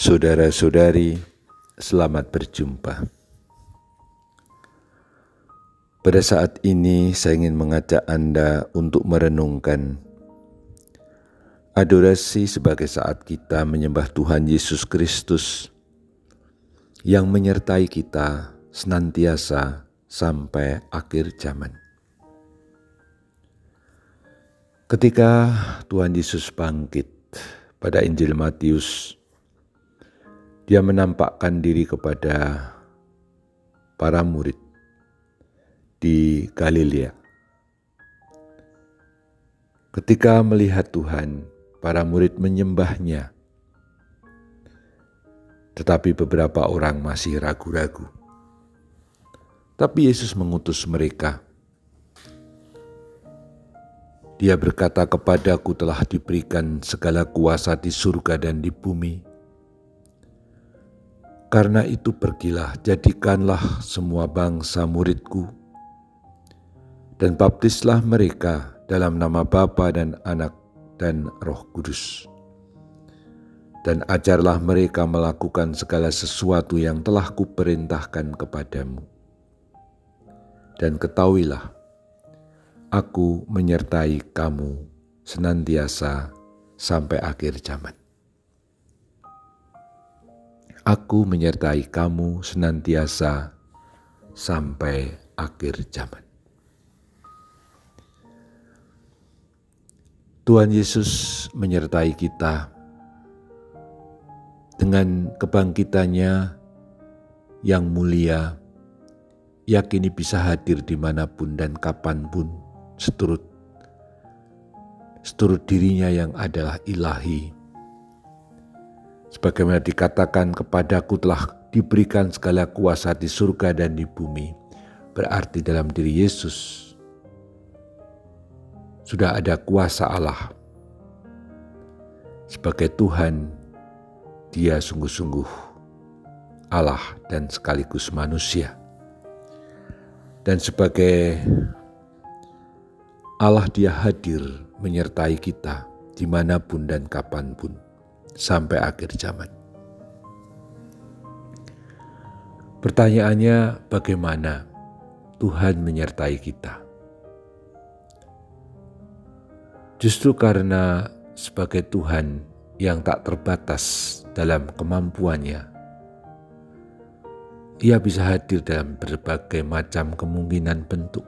Saudara-saudari, selamat berjumpa. Pada saat ini saya ingin mengajak Anda untuk merenungkan adorasi sebagai saat kita menyembah Tuhan Yesus Kristus yang menyertai kita senantiasa sampai akhir zaman. Ketika Tuhan Yesus bangkit pada Injil Matius, Dia menampakkan diri kepada para murid di Galilea. Ketika melihat Tuhan, para murid menyembahnya, tetapi beberapa orang masih ragu-ragu. Tapi Yesus mengutus mereka. Dia berkata, "Kepadaku telah diberikan segala kuasa di surga dan di bumi. Karena itu pergilah, jadikanlah semua bangsa muridku, dan baptislah mereka dalam nama Bapa dan Anak dan Roh Kudus. Dan ajarlah mereka melakukan segala sesuatu yang telah kuperintahkan kepadamu. Dan ketahuilah, Aku menyertai kamu senantiasa sampai akhir zaman." Aku menyertai kamu senantiasa sampai akhir zaman. Tuhan Yesus menyertai kita dengan kebangkitannya yang mulia, yakini bisa hadir dimanapun dan kapanpun, seturut dirinya yang adalah ilahi. Sebagaimana dikatakan, "Kepadaku telah diberikan segala kuasa di surga dan di bumi." Berarti dalam diri Yesus sudah ada kuasa Allah. Sebagai Tuhan, Dia sungguh-sungguh Allah dan sekaligus manusia. Dan sebagai Allah, Dia hadir menyertai kita dimanapun dan kapanpun sampai akhir zaman. Pertanyaannya, bagaimana Tuhan menyertai kita? Justru karena sebagai Tuhan yang tak terbatas dalam kemampuannya, Ia bisa hadir dalam berbagai macam kemungkinan bentuk.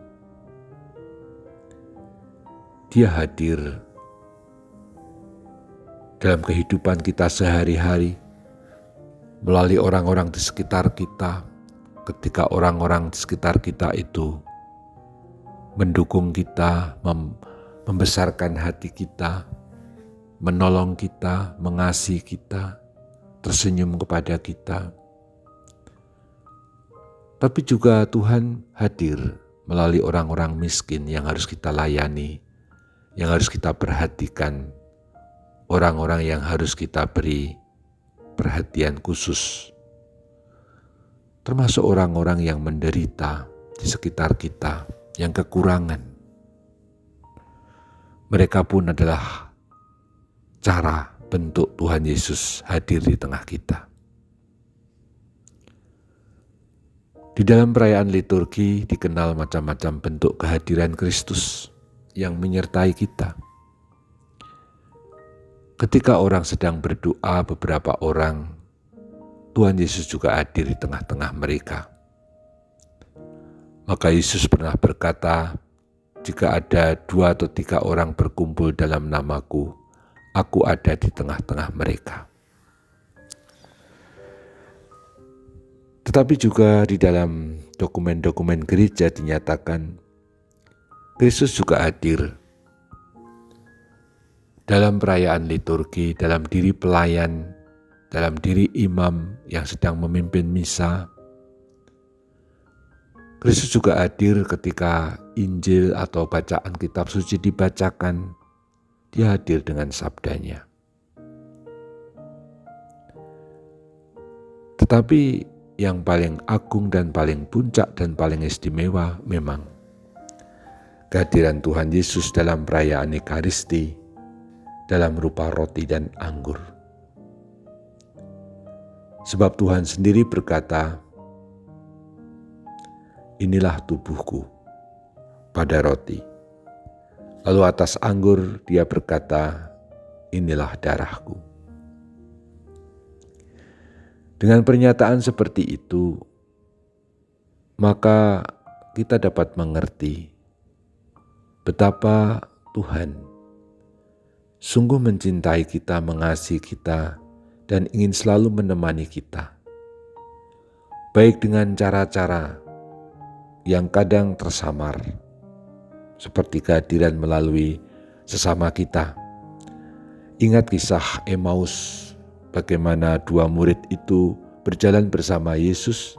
Dia hadir dalam kehidupan kita sehari-hari, melalui orang-orang di sekitar kita, ketika orang-orang di sekitar kita itu mendukung kita, membesarkan hati kita, menolong kita, mengasihi kita, tersenyum kepada kita. Tapi juga Tuhan hadir melalui orang-orang miskin yang harus kita layani, yang harus kita perhatikan, orang-orang yang harus kita beri perhatian khusus, termasuk orang-orang yang menderita di sekitar kita, yang kekurangan. Mereka pun adalah cara bentuk Tuhan Yesus hadir di tengah kita. Di dalam perayaan liturgi dikenal macam-macam bentuk kehadiran Kristus yang menyertai kita. Ketika orang sedang berdoa, beberapa orang, Tuhan Yesus juga hadir di tengah-tengah mereka. Maka Yesus pernah berkata, "Jika ada 2 atau 3 orang berkumpul dalam namaku, Aku ada di tengah-tengah mereka." Tetapi juga di dalam dokumen-dokumen gereja dinyatakan, Kristus juga hadir dalam perayaan liturgi, dalam diri pelayan, dalam diri imam yang sedang memimpin misa. Kristus juga hadir ketika Injil atau bacaan kitab suci dibacakan. Dia hadir dengan sabdanya. Tetapi yang paling agung dan paling puncak dan paling istimewa memang kehadiran Tuhan Yesus dalam perayaan Ekaristi dalam rupa roti dan anggur. Sebab Tuhan sendiri berkata, inilah tubuhku pada roti. Lalu atas anggur dia berkata, inilah darahku. Dengan pernyataan seperti itu, maka kita dapat mengerti betapa Tuhan sungguh mencintai kita, mengasihi kita, dan ingin selalu menemani kita. Baik dengan cara-cara yang kadang tersamar, seperti kehadiran melalui sesama kita. Ingat kisah Emmaus, bagaimana dua murid itu berjalan bersama Yesus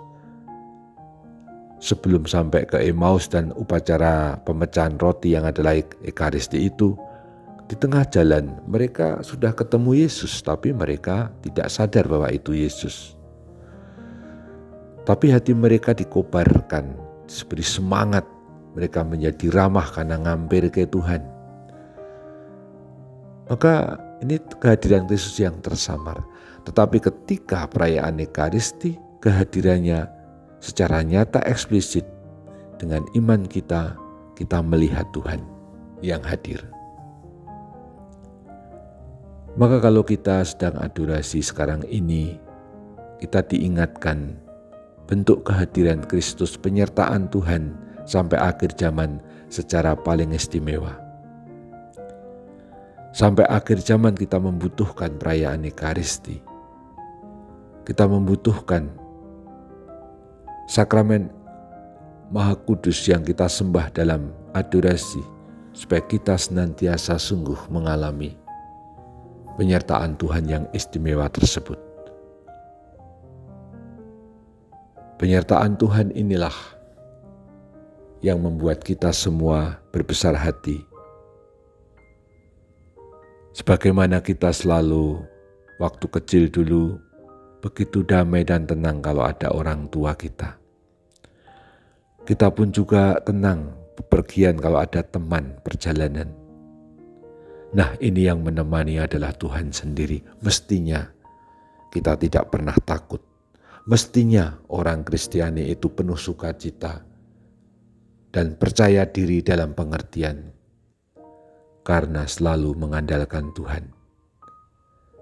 sebelum sampai ke Emmaus dan upacara pemecahan roti yang adalah Ekaristi itu. Di tengah jalan mereka sudah ketemu Yesus, tapi mereka tidak sadar bahwa itu Yesus. Tapi hati mereka dikobarkan, diberi semangat, mereka menjadi ramah karena ngampir ke Tuhan. Maka ini kehadiran Kristus yang tersamar. Tetapi ketika perayaan Ekaristi, kehadirannya secara nyata eksplisit. Dengan iman kita melihat Tuhan yang hadir. Maka kalau kita sedang adorasi sekarang ini, kita diingatkan bentuk kehadiran Kristus, penyertaan Tuhan sampai akhir zaman secara paling istimewa. Sampai akhir zaman kita membutuhkan perayaan Ekaristi. Kita membutuhkan sakramen Maha Kudus yang kita sembah dalam adorasi, supaya kita senantiasa sungguh mengalami penyertaan Tuhan yang istimewa tersebut. Penyertaan Tuhan inilah yang membuat kita semua berbesar hati. Sebagaimana kita selalu waktu kecil dulu begitu damai dan tenang kalau ada orang tua kita. Kita pun juga tenang bepergian kalau ada teman perjalanan. Nah, ini yang menemani adalah Tuhan sendiri. Mestinya kita tidak pernah takut. Mestinya orang Kristiani itu penuh sukacita dan percaya diri dalam pengertian, karena selalu mengandalkan Tuhan,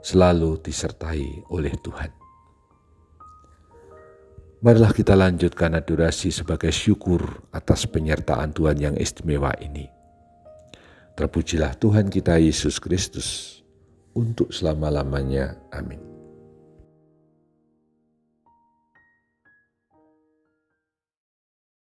selalu disertai oleh Tuhan. Marilah kita lanjutkan adorasi sebagai syukur atas penyertaan Tuhan yang istimewa ini. Terpujilah Tuhan kita Yesus Kristus untuk selama-lamanya. Amin.